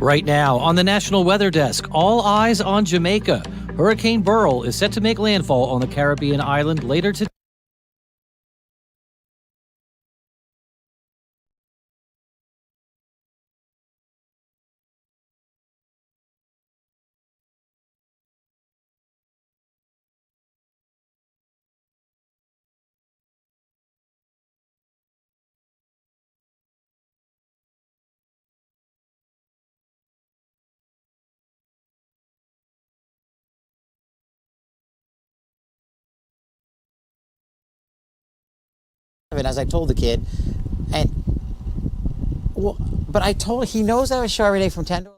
Right now, on the National Weather Desk, all eyes on Jamaica. Hurricane Beryl is set to make landfall on the Caribbean island later today. As I told the kid, and well, but I told he knows I was show every day from 10 to 11.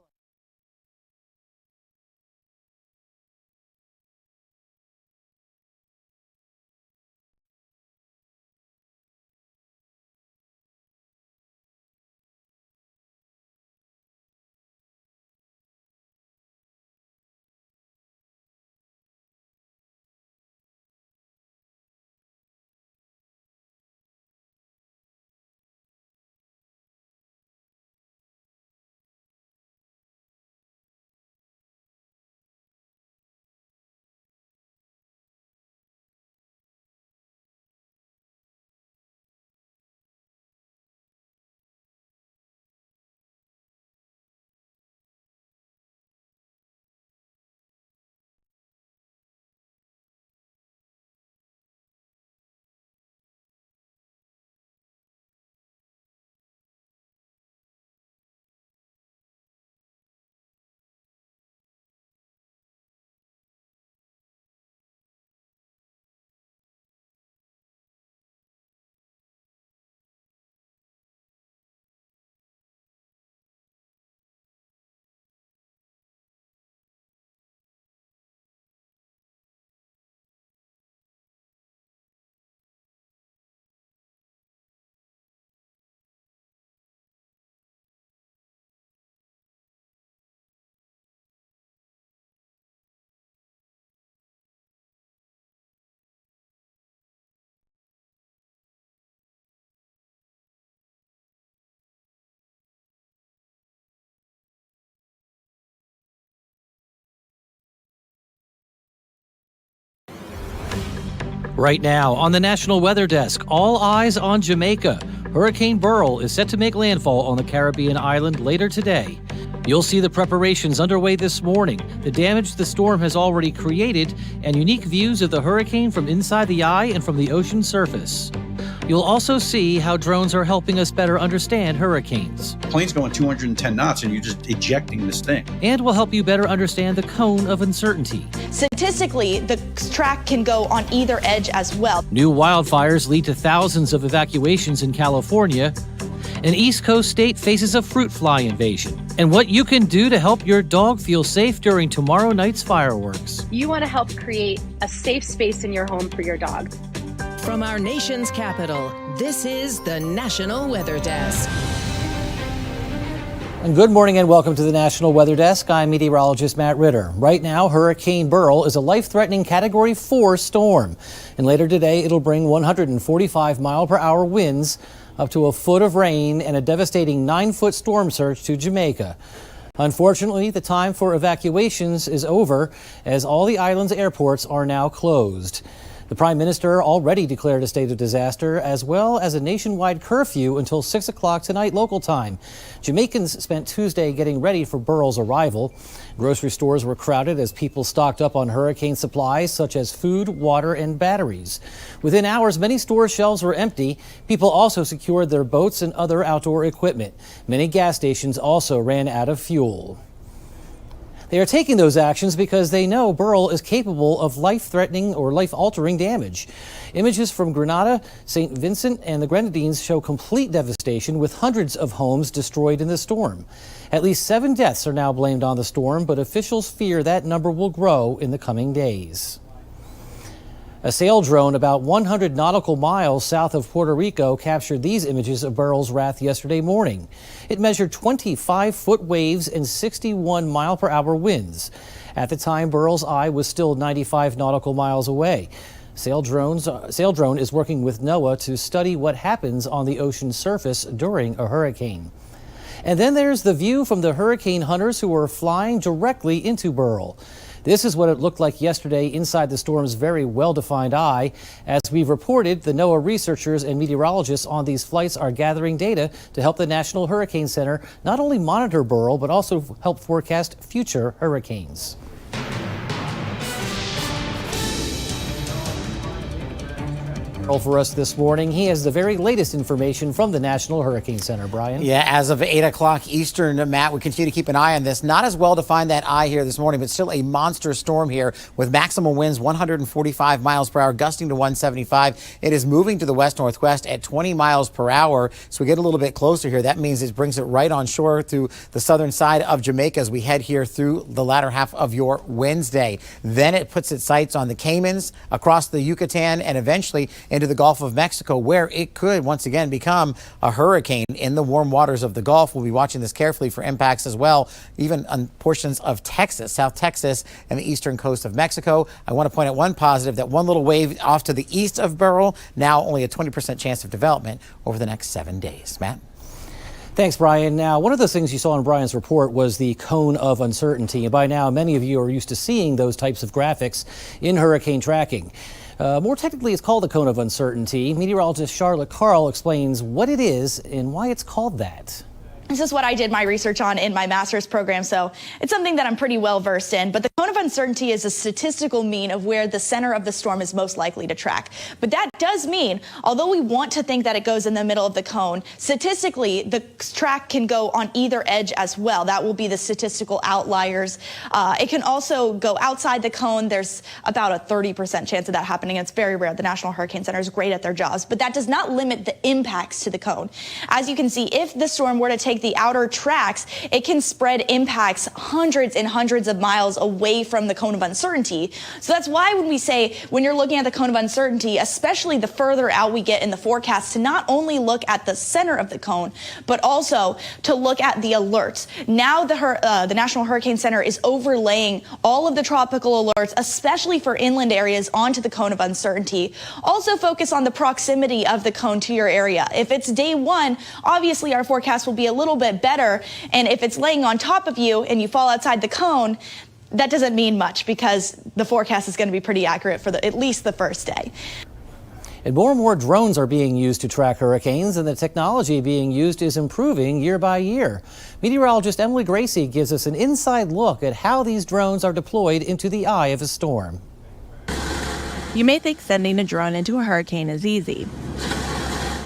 Right now, on the National Weather Desk, all eyes on Jamaica. Hurricane Beryl is set to make landfall on the Caribbean island later today. You'll see the preparations underway this morning, the damage the storm has already created, and unique views of the hurricane from inside the eye and from the ocean surface. You'll also see how drones are helping us better understand hurricanes. The plane's going 210 knots and you're just ejecting this thing. And we'll help you better understand the cone of uncertainty. Statistically, the track can go on either edge as well. New wildfires lead to thousands of evacuations in California. An East Coast state faces a fruit fly invasion. And what you can do to help your dog feel safe during tomorrow night's fireworks. You want to help create a safe space in your home for your dog. From our nation's capital, this is the National Weather Desk. And good morning and welcome to the National Weather Desk. I'm meteorologist Matt Ritter. Right now, Hurricane Beryl is a life-threatening Category 4 storm. And later today, it'll bring 145-mile-per-hour winds, up to a foot of rain, and a devastating 9-foot storm surge to Jamaica. Unfortunately, the time for evacuations is over, as all the island's airports are now closed. The Prime Minister already declared a state of disaster, as well as a nationwide curfew until 6 o'clock tonight local time. Jamaicans spent Tuesday getting ready for Beryl's arrival. Grocery stores were crowded as people stocked up on hurricane supplies such as food, water, and batteries. Within hours, many store shelves were empty. People also secured their boats and other outdoor equipment. Many gas stations also ran out of fuel. They are taking those actions because they know Beryl is capable of life-threatening or life-altering damage. Images from Grenada, St. Vincent, and the Grenadines show complete devastation, with hundreds of homes destroyed in the storm. At least 7 deaths are now blamed on the storm, but officials fear that number will grow in the coming days. A sail drone about 100 nautical miles south of Puerto Rico captured these images of Beryl's wrath yesterday morning. It measured 25-foot waves and 61-mile-per-hour winds. At the time, Beryl's eye was still 95 nautical miles away. Sail drone is working with NOAA to study what happens on the ocean surface during a hurricane. And then there's the view from the hurricane hunters who are flying directly into Beryl. This is what it looked like yesterday inside the storm's very well-defined eye. As we've reported, the NOAA researchers and meteorologists on these flights are gathering data to help the National Hurricane Center not only monitor Beryl, but also help forecast future hurricanes. For us this morning, he has the very latest information from the National Hurricane Center. Brian? Yeah, as of 8 o'clock Eastern, Matt, we continue to keep an eye on this. Not as well defined that eye here this morning, but still a monster storm here with maximum winds 145 miles per hour, gusting to 175. It is moving to the west-northwest at 20 miles per hour. So we get a little bit closer here. That means it brings it right on shore through the southern side of Jamaica as we head here through the latter half of your Wednesday. Then it puts its sights on the Caymans, across the Yucatan, and eventually into the Gulf of Mexico, where it could once again become a hurricane in the warm waters of the Gulf. We'll be watching this carefully for impacts as well, even on portions of Texas, South Texas, and the eastern coast of Mexico. I want to point out one positive, that one little wave off to the east of Beryl, now only a 20% chance of development over the next 7 days. Matt? Thanks, Brian. Now, one of the things you saw in Brian's report was the cone of uncertainty. And by now, many of you are used to seeing those types of graphics in hurricane tracking. More technically, it's called the cone of uncertainty. Meteorologist Charlotte Carl explains what it is and why it's called that. This is what I did my research on in my master's program, so it's something that I'm pretty well versed in. But the cone of uncertainty is a statistical mean of where the center of the storm is most likely to track. But that does mean, although we want to think that it goes in the middle of the cone, statistically, the track can go on either edge as well. That will be the statistical outliers. It can also go outside the cone. There's about a 30% chance of that happening. It's very rare. The National Hurricane Center is great at their jobs, but that does not limit the impacts to the cone. As you can see, if the storm were to take the outer tracks, it can spread impacts hundreds and hundreds of miles away from the cone of uncertainty. So that's why when we say, when you're looking at the cone of uncertainty, especially the further out we get in the forecast, to not only look at the center of the cone, but also to look at the alerts. Now the National Hurricane Center is overlaying all of the tropical alerts, especially for inland areas, onto the cone of uncertainty. Also focus on the proximity of the cone to your area. If it's day one, obviously our forecast will be a little bit better. And if it's laying on top of you and you fall outside the cone, that doesn't mean much because the forecast is going to be pretty accurate for at least the first day. And more drones are being used to track hurricanes, and the technology being used is improving year by year. Meteorologist Emily Gracie gives us an inside look at how these drones are deployed into the eye of a storm. You may think sending a drone into a hurricane is easy.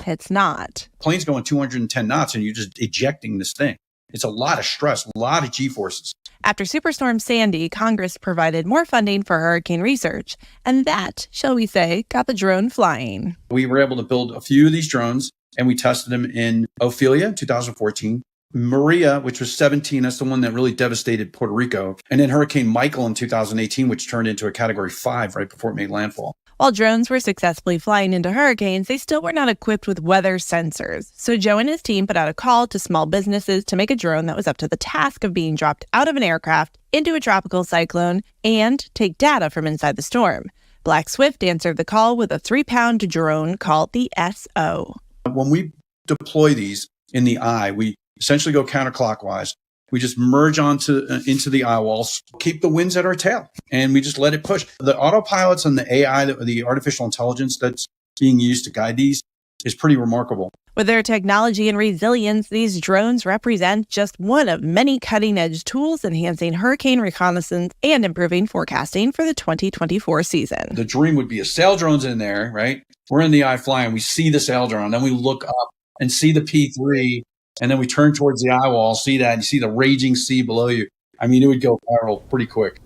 It's not. Plane's going 210 knots and you're just ejecting this thing. It's a lot of stress, a lot of G-forces. After Superstorm Sandy, Congress provided more funding for hurricane research, and that, shall we say, got the drone flying. We were able to build a few of these drones, and we tested them in Ophelia in 2014, Maria, which was 17, that's the one that really devastated Puerto Rico, and then Hurricane Michael in 2018, which turned into a Category 5 right before it made landfall. While drones were successfully flying into hurricanes, they still were not equipped with weather sensors. So Joe and his team put out a call to small businesses to make a drone that was up to the task of being dropped out of an aircraft into a tropical cyclone and take data from inside the storm. Black Swift answered the call with a 3-pound drone called the SO. When we deploy these in the eye, we essentially go counterclockwise. We just merge into the eye walls, keep the winds at our tail, and we just let it push. The autopilots and the AI, the artificial intelligence that's being used to guide these is pretty remarkable. With their technology and resilience, these drones represent just one of many cutting-edge tools enhancing hurricane reconnaissance and improving forecasting for the 2024 season. The dream would be a sail drone's in there, right? We're in the eye flying. We see the sail drone. Then we look up and see the P3. And then we turn towards the eye wall, see that, and you see the raging sea below you. I mean, it would go viral pretty quick.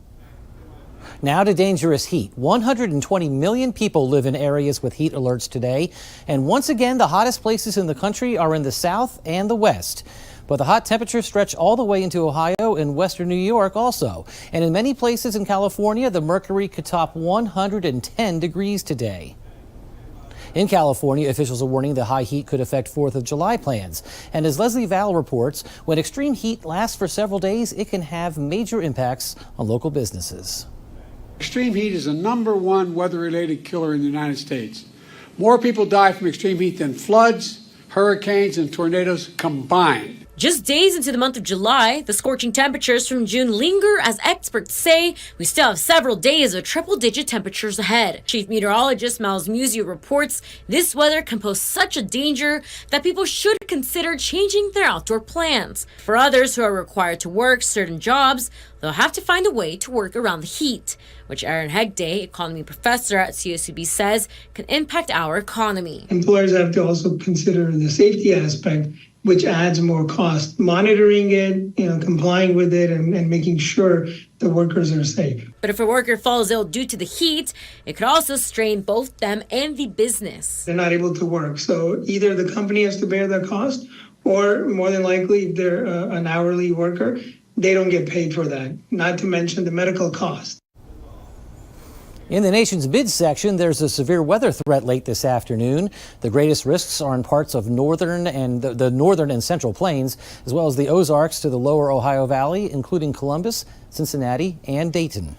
Now to dangerous heat. 120 million people live in areas with heat alerts today. And once again, the hottest places in the country are in the south and the west. But the hot temperatures stretch all the way into Ohio and western New York also. And in many places in California, the mercury could top 110 degrees today. In California, officials are warning the high heat could affect 4th of July plans. And as Leslie Val reports, when extreme heat lasts for several days, it can have major impacts on local businesses. Extreme heat is the #1 weather-related killer in the United States. More people die from extreme heat than floods, hurricanes, and tornadoes combined. Just days into the month of July, the scorching temperatures from June linger as experts say we still have several days of triple-digit temperatures ahead. Chief Meteorologist Miles Musio reports this weather can pose such a danger that people should consider changing their outdoor plans. For others who are required to work certain jobs, they'll have to find a way to work around the heat, which Aaron Hegde, economy professor at CSUB, says can impact our economy. Employers have to also consider the safety aspect, which adds more cost. Monitoring it, complying with it, and making sure the workers are safe. But if a worker falls ill due to the heat, it could also strain both them and the business. They're not able to work. So either the company has to bear the cost, or more than likely, if they're an hourly worker, they don't get paid for that, not to mention the medical cost. In the nation's midsection, there's a severe weather threat late this afternoon. The greatest risks are in parts of northern and the northern and central plains, as well as the Ozarks to the lower Ohio Valley, including Columbus, Cincinnati, and Dayton.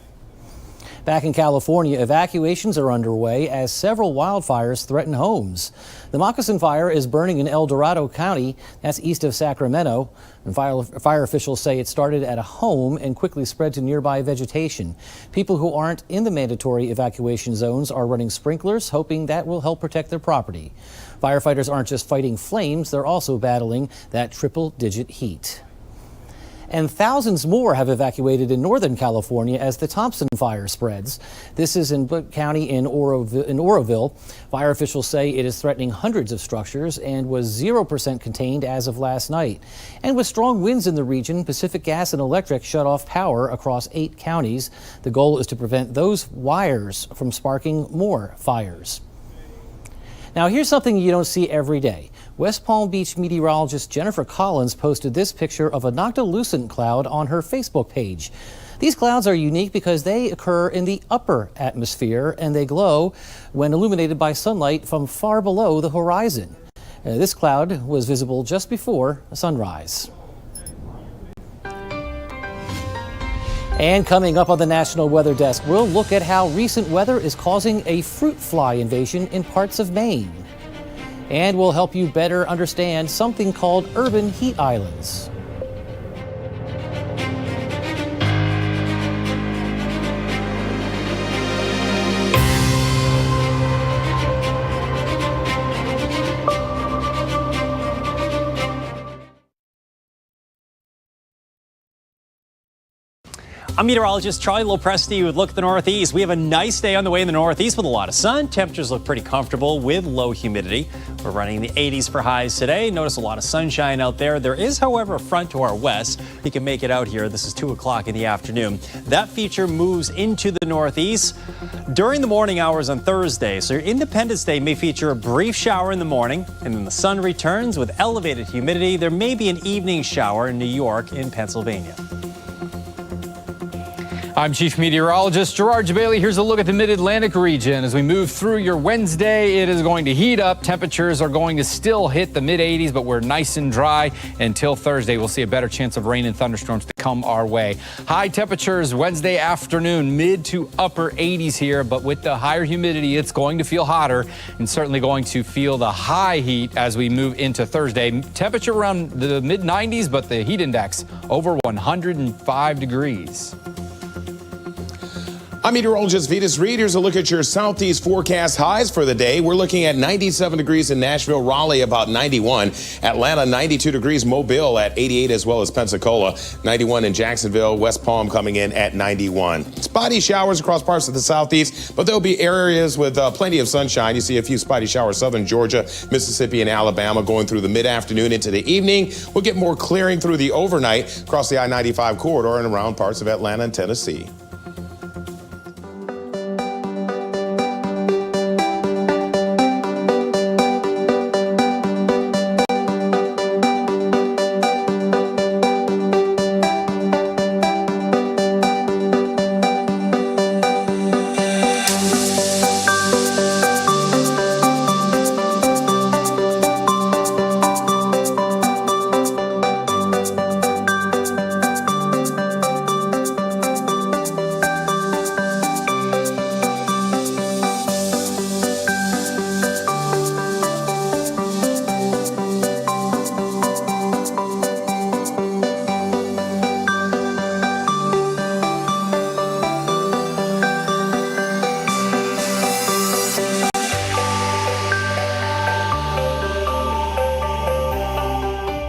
Back in California, evacuations are underway as several wildfires threaten homes. The Moccasin Fire is burning in El Dorado County, that's east of Sacramento. And fire officials say it started at a home and quickly spread to nearby vegetation. People who aren't in the mandatory evacuation zones are running sprinklers, hoping that will help protect their property. Firefighters aren't just fighting flames, they're also battling that triple-digit heat. And thousands more have evacuated in Northern California as the Thompson Fire spreads. This is in Butte County in Oroville. Fire officials say it is threatening hundreds of structures and was 0% contained as of last night. And with strong winds in the region, Pacific Gas and Electric shut off power across 8 counties. The goal is to prevent those wires from sparking more fires. Now, here's something you don't see every day. West Palm Beach meteorologist Jennifer Collins posted this picture of a noctilucent cloud on her Facebook page. These clouds are unique because they occur in the upper atmosphere and they glow when illuminated by sunlight from far below the horizon. This cloud was visible just before sunrise. And coming up on the National Weather Desk, we'll look at how recent weather is causing a fruit fly invasion in parts of Maine. And we'll help you better understand something called urban heat islands. I'm meteorologist Charlie Lopresti with Look at the Northeast. We have a nice day on the way in the Northeast with a lot of sun. Temperatures look pretty comfortable with low humidity. We're running in the 80s for highs today. Notice a lot of sunshine out there. There is, however, a front to our west. You can make it out here. This is 2 o'clock in the afternoon. That feature moves into the Northeast during the morning hours on Thursday. So your Independence Day may feature a brief shower in the morning, and then the sun returns with elevated humidity. There may be an evening shower in New York and Pennsylvania. I'm Chief Meteorologist Gerard Jabali. Here's a look at the Mid-Atlantic region. As we move through your Wednesday, it is going to heat up. Temperatures are going to still hit the mid-80s, but we're nice and dry until Thursday. We'll see a better chance of rain and thunderstorms to come our way. High temperatures Wednesday afternoon, mid to upper 80s here, but with the higher humidity, it's going to feel hotter and certainly going to feel the high heat as we move into Thursday. Temperature around the mid-90s, but the heat index over 105 degrees. I'm meteorologist Vitas Reed. Here's a look at your southeast forecast highs for the day. We're looking at 97 degrees in Nashville, Raleigh about 91, Atlanta 92 degrees, Mobile at 88 as well as Pensacola, 91 in Jacksonville, West Palm coming in at 91. Spotty showers across parts of the southeast, but there'll be areas with plenty of sunshine. You see a few spotty showers, southern Georgia, Mississippi, and Alabama going through the mid-afternoon into the evening. We'll get more clearing through the overnight across the I-95 corridor and around parts of Atlanta and Tennessee.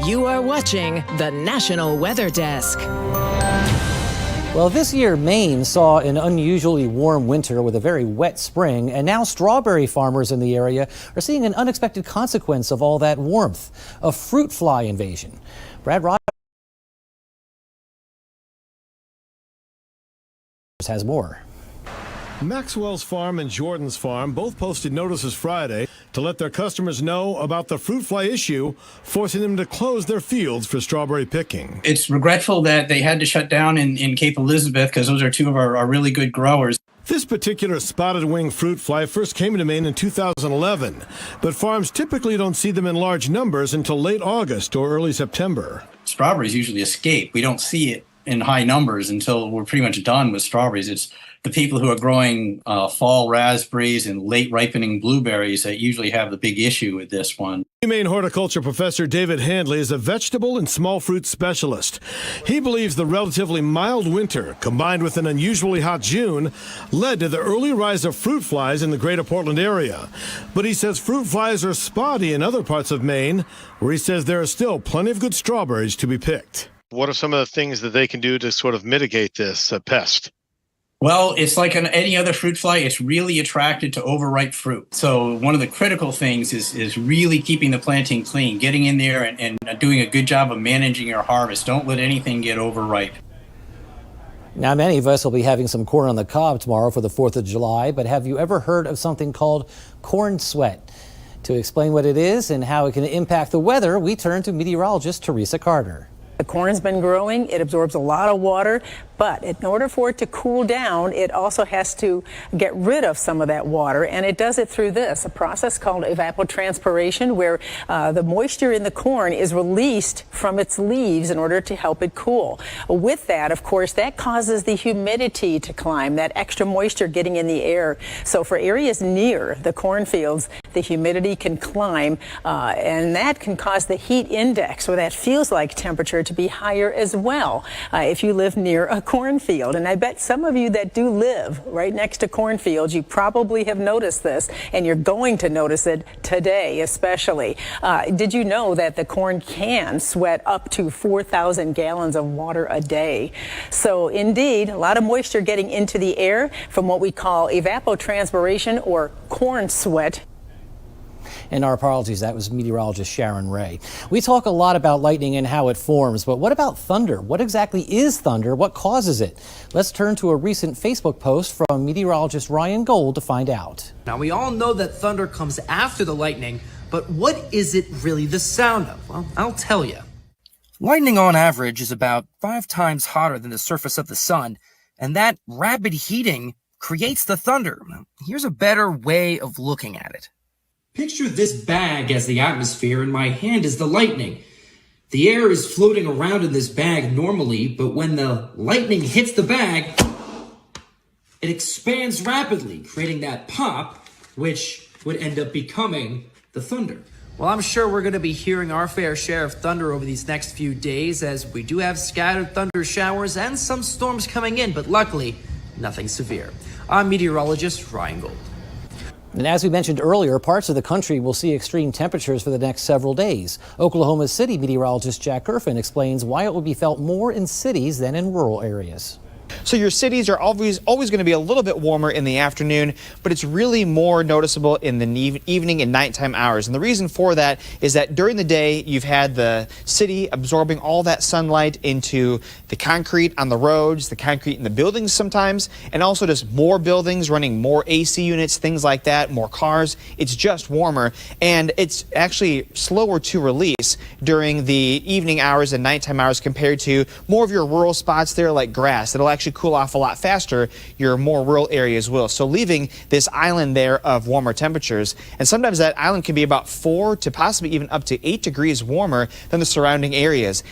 You are watching the National Weather Desk. Well, this year, Maine saw an unusually warm winter with a very wet spring, and now strawberry farmers in the area are seeing an unexpected consequence of all that warmth, a fruit fly invasion. Brad Rogers has more. Maxwell's Farm and Jordan's Farm both posted notices Friday to let their customers know about the fruit fly issue, forcing them to close their fields for strawberry picking. It's regretful that they had to shut down in Cape Elizabeth because those are two of our really good growers. This particular spotted wing fruit fly first came to Maine in 2011, but farms typically don't see them in large numbers until late August or early September. Strawberries usually escape. We don't see it in high numbers until we're pretty much done with strawberries. It's the people who are growing fall raspberries and late ripening blueberries that usually have the big issue with this one. Maine horticulture professor David Handley is a vegetable and small fruit specialist. He believes the relatively mild winter, combined with an unusually hot June, led to the early rise of fruit flies in the greater Portland area. But he says fruit flies are spotty in other parts of Maine, where he says there are still plenty of good strawberries to be picked. What are some of the things that they can do to sort of mitigate this pest? Well, it's like any other fruit fly. It's really attracted to overripe fruit. So one of the critical things is really keeping the planting clean, getting in there and doing a good job of managing your harvest. Don't let anything get overripe. Now, many of us will be having some corn on the cob tomorrow for the 4th of July, but have you ever heard of something called corn sweat? To explain what it is and how it can impact the weather, we turn to meteorologist Teresa Carter. The corn's been growing, it absorbs a lot of water, but in order for it to cool down, it also has to get rid of some of that water, and it does it through a process called evapotranspiration, where the moisture in the corn is released from its leaves in order to help it cool. With that, of course, that causes the humidity to climb, that extra moisture getting in the air. So for areas near the cornfields, the humidity can climb, and that can cause the heat index, or that feels like temperature, to be higher as well if you live near a cornfield. And I bet some of you that do live right next to cornfields, you probably have noticed this, and you're going to notice it today especially. Did you know that the corn can sweat up to 4,000 gallons of water a day? So indeed, a lot of moisture getting into the air from what we call evapotranspiration, or corn sweat. And our apologies, that was meteorologist Sharon Ray. We talk a lot about lightning and how it forms, but what about thunder? What exactly is thunder? What causes it? Let's turn to a recent Facebook post from meteorologist Ryan Gold to find out. Now, we all know that thunder comes after the lightning, but what is it really the sound of? Well, I'll tell you. Lightning on average is about 5 times hotter than the surface of the sun, and that rapid heating creates the thunder. Here's a better way of looking at it. Picture this bag as the atmosphere and my hand is the lightning. The air is floating around in this bag normally, but when the lightning hits the bag, it expands rapidly, creating that pop, which would end up becoming the thunder. Well, I'm sure we're going to be hearing our fair share of thunder over these next few days, as we do have scattered thunder showers and some storms coming in, but luckily, nothing severe. I'm meteorologist Ryan Gold. And as we mentioned earlier, parts of the country will see extreme temperatures for the next several days. Oklahoma City meteorologist Jack Gerfin explains why it will be felt more in cities than in rural areas. So your cities are always going to be a little bit warmer in the afternoon, but it's really more noticeable in the evening and nighttime hours. And the reason for that is that during the day, you've had the city absorbing all that sunlight into the concrete on the roads, the concrete in the buildings sometimes, and also just more buildings running more AC units, things like that, more cars. It's just warmer, and it's actually slower to release during the evening hours and nighttime hours compared to more of your rural spots there like grass. It'll actually cool off a lot faster, your more rural areas will. So leaving this island there of warmer temperatures, and sometimes that island can be about 4 to possibly even up to 8 degrees warmer than the surrounding areas.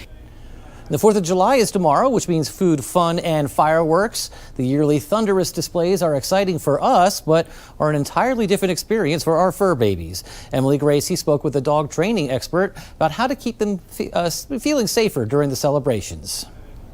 The 4th of July is tomorrow, which means food, fun, and fireworks. The yearly thunderous displays are exciting for us, but are an entirely different experience for our fur babies. Emily Gracie spoke with a dog training expert about how to keep them feeling safer during the celebrations.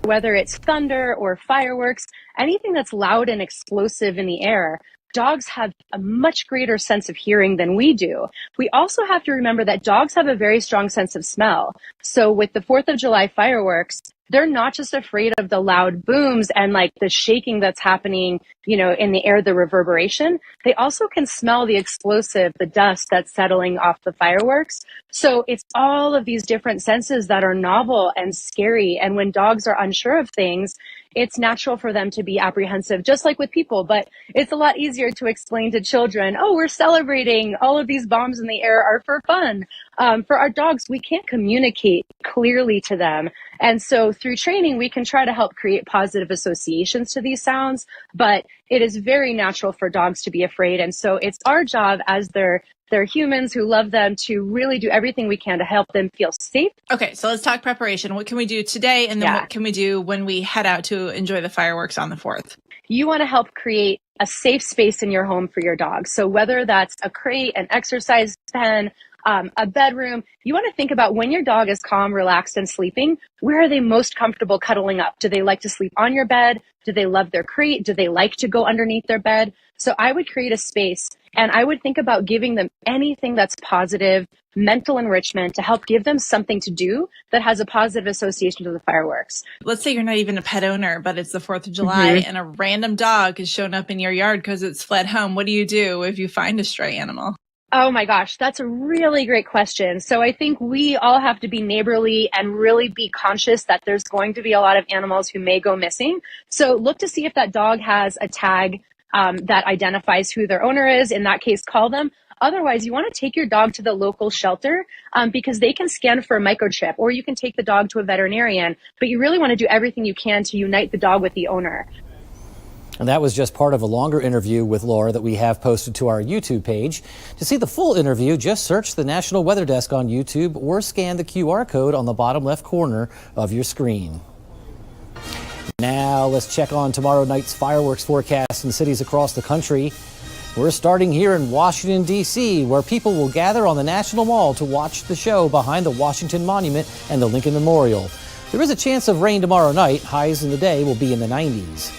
Whether it's thunder or fireworks, anything that's loud and explosive in the air, dogs have a much greater sense of hearing than we do. We also have to remember that dogs have a very strong sense of smell. So with the 4th of July fireworks, they're not just afraid of the loud booms and like the shaking that's happening, you know, in the air, the reverberation. They also can smell the explosive, the dust that's settling off the fireworks. So it's all of these different senses that are novel and scary. And when dogs are unsure of things, it's natural for them to be apprehensive, just like with people. But it's a lot easier to explain to children, oh, we're celebrating. All of these bombs in the air are for fun. For our dogs, we can't communicate clearly to them. And so through training, we can try to help create positive associations to these sounds. But it is very natural for dogs to be afraid. And so it's our job as their humans who love them to really do everything we can to help them feel safe. Okay, so let's talk preparation. What can we do today? And then what can we do when we head out to enjoy the fireworks on the 4th? You want to help create a safe space in your home for your dog. So whether that's a crate, an exercise pen, a bedroom, you want to think about when your dog is calm, relaxed, and sleeping, where are they most comfortable cuddling up? Do they like to sleep on your bed? Do they love their crate? Do they like to go underneath their bed? So I would create a space and I would think about giving them anything that's positive, mental enrichment to help give them something to do that has a positive association to the fireworks. Let's say you're not even a pet owner, but it's the 4th of July and a random dog has shown up in your yard because it's fled home. What do you do if you find a stray animal? Oh my gosh, that's a really great question. So I think we all have to be neighborly and really be conscious that there's going to be a lot of animals who may go missing. So look to see if that dog has a tag that identifies who their owner is. In that case, call them. Otherwise, you want to take your dog to the local shelter because they can scan for a microchip, or you can take the dog to a veterinarian. But you really want to do everything you can to unite the dog with the owner. And that was just part of a longer interview with Laura that we have posted to our YouTube page. To see the full interview, just search the National Weather Desk on YouTube or scan the QR code on the bottom left corner of your screen. Now let's check on tomorrow night's fireworks forecast in cities across the country. We're starting here in Washington, D.C., where people will gather on the National Mall to watch the show behind the Washington Monument and the Lincoln Memorial. There is a chance of rain tomorrow night. Highs in the day will be in the 90s.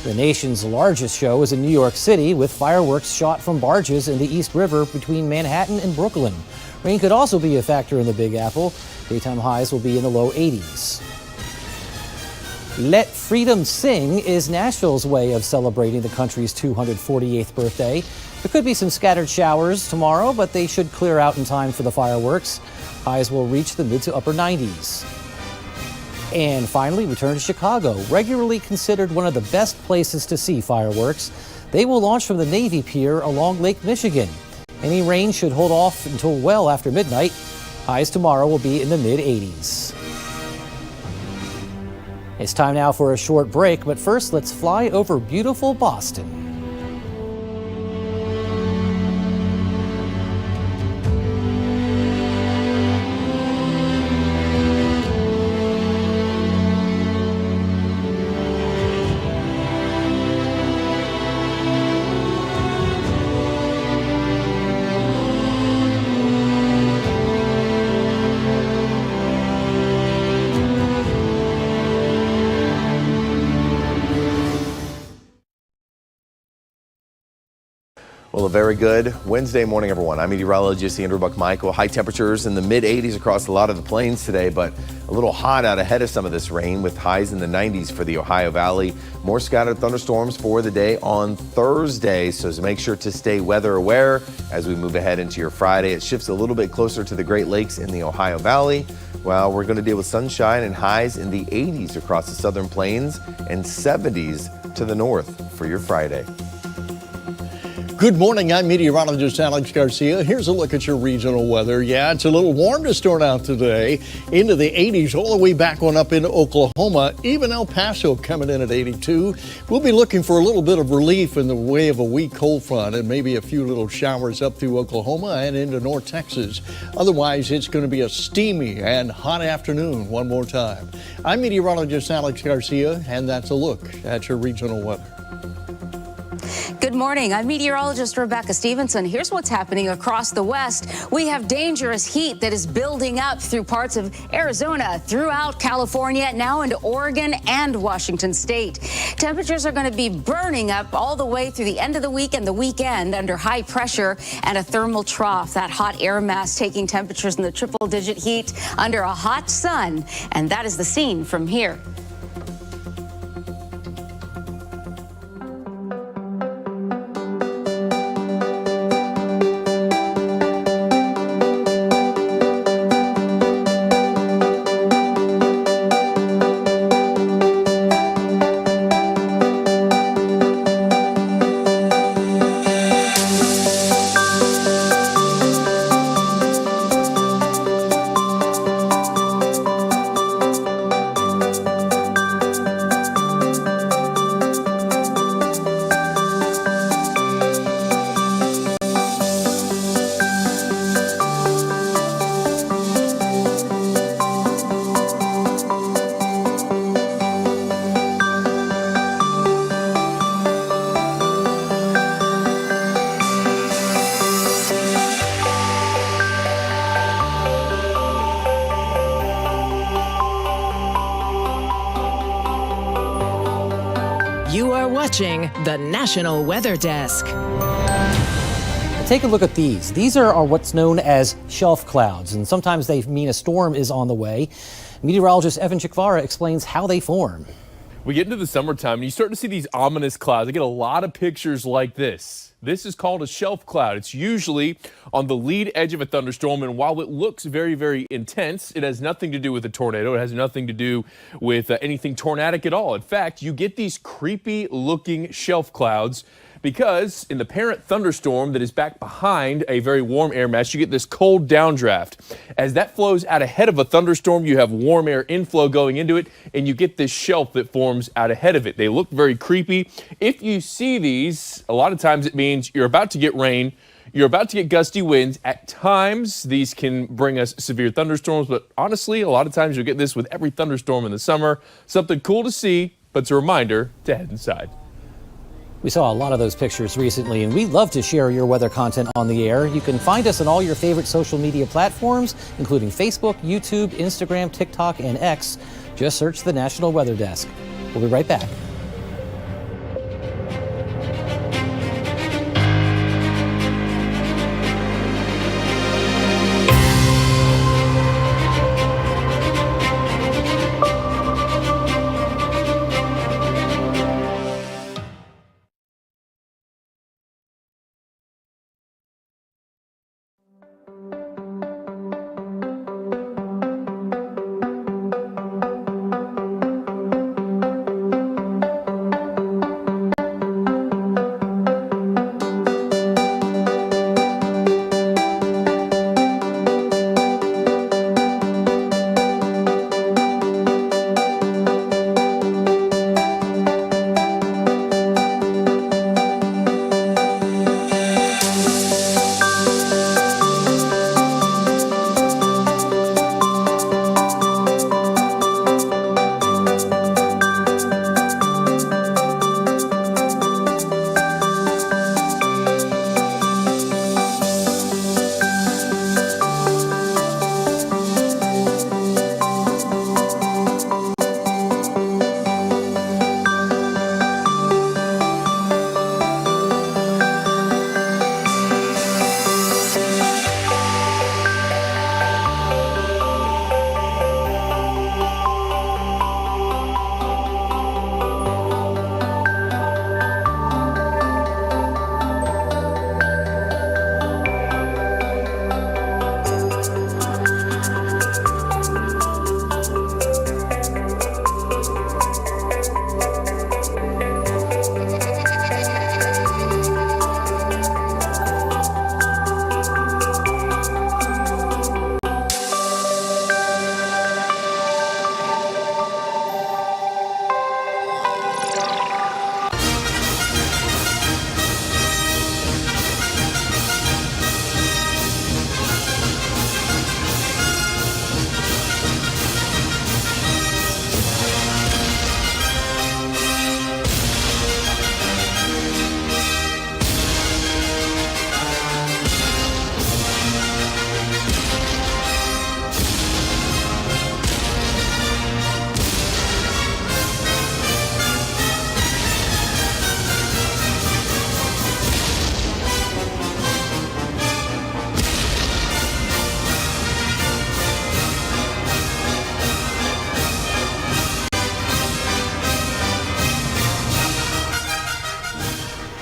The nation's largest show is in New York City, with fireworks shot from barges in the East River between Manhattan and Brooklyn. Rain could also be a factor in the Big Apple. Daytime highs will be in the low 80s. Let Freedom Sing is Nashville's way of celebrating the country's 248th birthday. There could be some scattered showers tomorrow, but they should clear out in time for the fireworks. Highs will reach the mid to upper 90s. And finally, return to Chicago, regularly considered one of the best places to see fireworks. They will launch from the Navy Pier along Lake Michigan. Any rain should hold off until well after midnight. Highs tomorrow will be in the mid-80s. It's time now for a short break, but first let's fly over beautiful Boston. Well, a very good Wednesday morning, everyone. I'm meteorologist Andrew Buck-Michael. High temperatures in the mid-80s across a lot of the plains today, but a little hot out ahead of some of this rain with highs in the 90s for the Ohio Valley. More scattered thunderstorms for the day on Thursday, so make sure to stay weather aware as we move ahead into your Friday. It shifts a little bit closer to the Great Lakes in the Ohio Valley. Well, we're going to deal with sunshine and highs in the 80s across the southern plains and 70s to the north for your Friday. Good morning, I'm meteorologist Alex Garcia. Here's a look at your regional weather. Yeah, it's a little warm to start out today, into the 80s, all the way back on up into Oklahoma, even El Paso coming in at 82. We'll be looking for a little bit of relief in the way of a weak cold front and maybe a few little showers up through Oklahoma and into North Texas. Otherwise, it's going to be a steamy and hot afternoon one more time. I'm meteorologist Alex Garcia, and that's a look at your regional weather. Good morning. morning. I'm meteorologist Rebecca Stevenson. Here's what's happening across the West. We have dangerous heat that is building up through parts of Arizona, throughout California, now into Oregon and Washington State. Temperatures are going to be burning up all the way through the end of the week and the weekend under high pressure and a thermal trough. That hot air mass taking temperatures in the triple-digit heat under a hot sun. And that is the scene from here. You are watching the National Weather Desk. Take a look at these. These are what's known as shelf clouds, and sometimes they mean a storm is on the way. Meteorologist Evan Chikvara explains how they form. We get into the summertime and you start to see these ominous clouds. I get a lot of pictures like this. This is called a shelf cloud. It's usually on the lead edge of a thunderstorm, and while it looks very, very intense, it has nothing to do with a tornado. It has nothing to do with anything tornadic at all. In fact, you get these creepy looking shelf clouds because in the parent thunderstorm that is back behind a very warm air mass, you get this cold downdraft. As that flows out ahead of a thunderstorm, you have warm air inflow going into it, and you get this shelf that forms out ahead of it. They look very creepy. If you see these, a lot of times it means you're about to get rain, you're about to get gusty winds. At times, these can bring us severe thunderstorms, but honestly, a lot of times you'll get this with every thunderstorm in the summer. Something cool to see, but it's a reminder to head inside. We saw a lot of those pictures recently, and we'd love to share your weather content on the air. You can find us on all your favorite social media platforms, including Facebook, YouTube, Instagram, TikTok, and X. Just search the National Weather Desk. We'll be right back.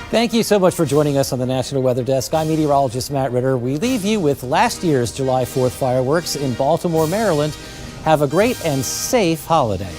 Thank you so much for joining us on the National Weather Desk. I'm meteorologist Matt Ritter. We leave you with last year's July 4th fireworks in Baltimore, Maryland. Have a great and safe holiday.